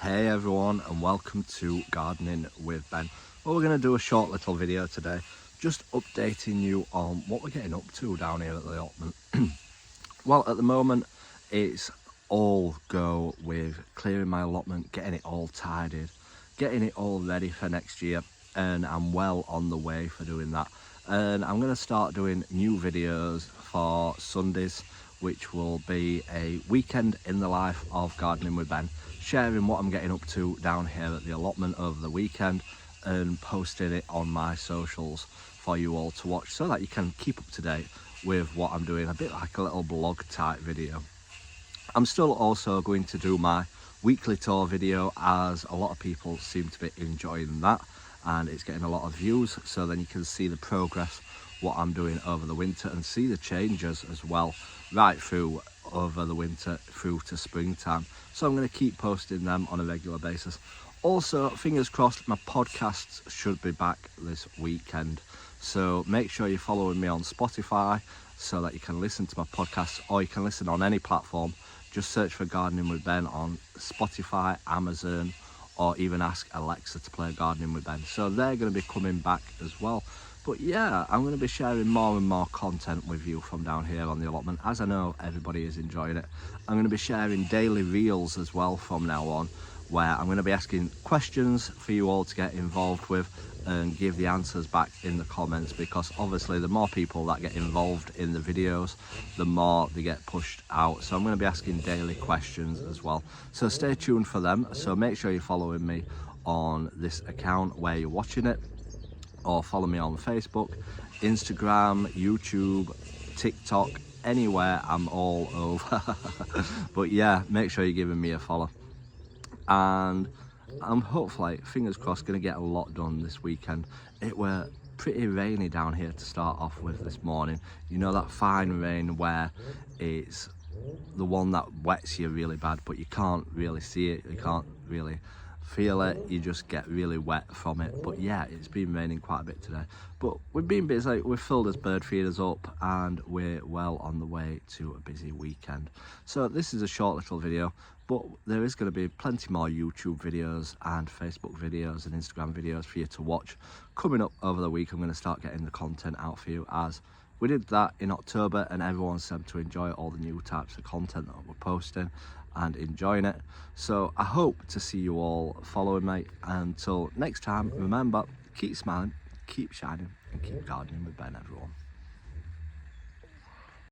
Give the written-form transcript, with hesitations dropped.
Hey everyone, and welcome to Gardening with Ben. Well, we're going to do a short little video today, just updating you on what we're getting up to down here at the allotment. Well, at the moment it's all go with clearing my allotment, getting it all tidied, getting it all ready for next year, and I'm well on the way for doing that. And I'm going to start doing new videos for Sundays, which will be a weekend in the life of Gardening with Ben, sharing what I'm getting up to down here at the allotment over the weekend and posting it on my socials for you all to watch, so that you can keep up to date with what I'm doing, a bit like a little blog type video. I'm still also going to do my weekly tour video, as a lot of people seem to be enjoying that and it's getting a lot of views, so then you can see the progress, what I'm doing over the winter, and see the changes as well right through over the winter through to springtime. So I'm going to keep posting them on a regular basis. Also, fingers crossed, my podcasts should be back this weekend, so make sure you're following me on Spotify so that you can listen to my podcasts, or you can listen on any platform. Just search for Gardening with Ben on Spotify, Amazon, or even ask Alexa to play Gardening with Ben. So they're going to be coming back as well. But yeah, I'm going to be sharing more and more content with you from down here on the allotment, as I know everybody is enjoying it. I'm going to be sharing daily reels as well from now on, where I'm going to be asking questions for you all to get involved with and give the answers back in the comments, because obviously the more people that get involved in the videos, the more they get pushed out. So I'm going to be asking daily questions as well, so stay tuned for them. So make sure you're following me on this account where you're watching it, or follow me on Facebook, Instagram, YouTube, TikTok, anywhere. I'm all over. But yeah, make sure you're giving me a follow. And I'm hopefully, fingers crossed, going to get a lot done this weekend. It were pretty rainy down here to start off with this morning. You know, that fine rain where it's the one that wets you really bad, but you can't really see it, you can't really feel it, you just get really wet from it. But yeah, it's been raining quite a bit today, but we've been busy. We've filled us bird feeders up and we're well on the way to a busy weekend. So this is a short little video, but there is going to be plenty more YouTube videos and Facebook videos and Instagram videos for you to watch coming up over the week. I'm going to start getting the content out for you, as we did that in October and everyone seemed to enjoy all the new types of content that we're posting and enjoying it. So I hope to see you all following me. Until next time, remember, keep smiling, keep shining, and keep gardening with Ben, everyone.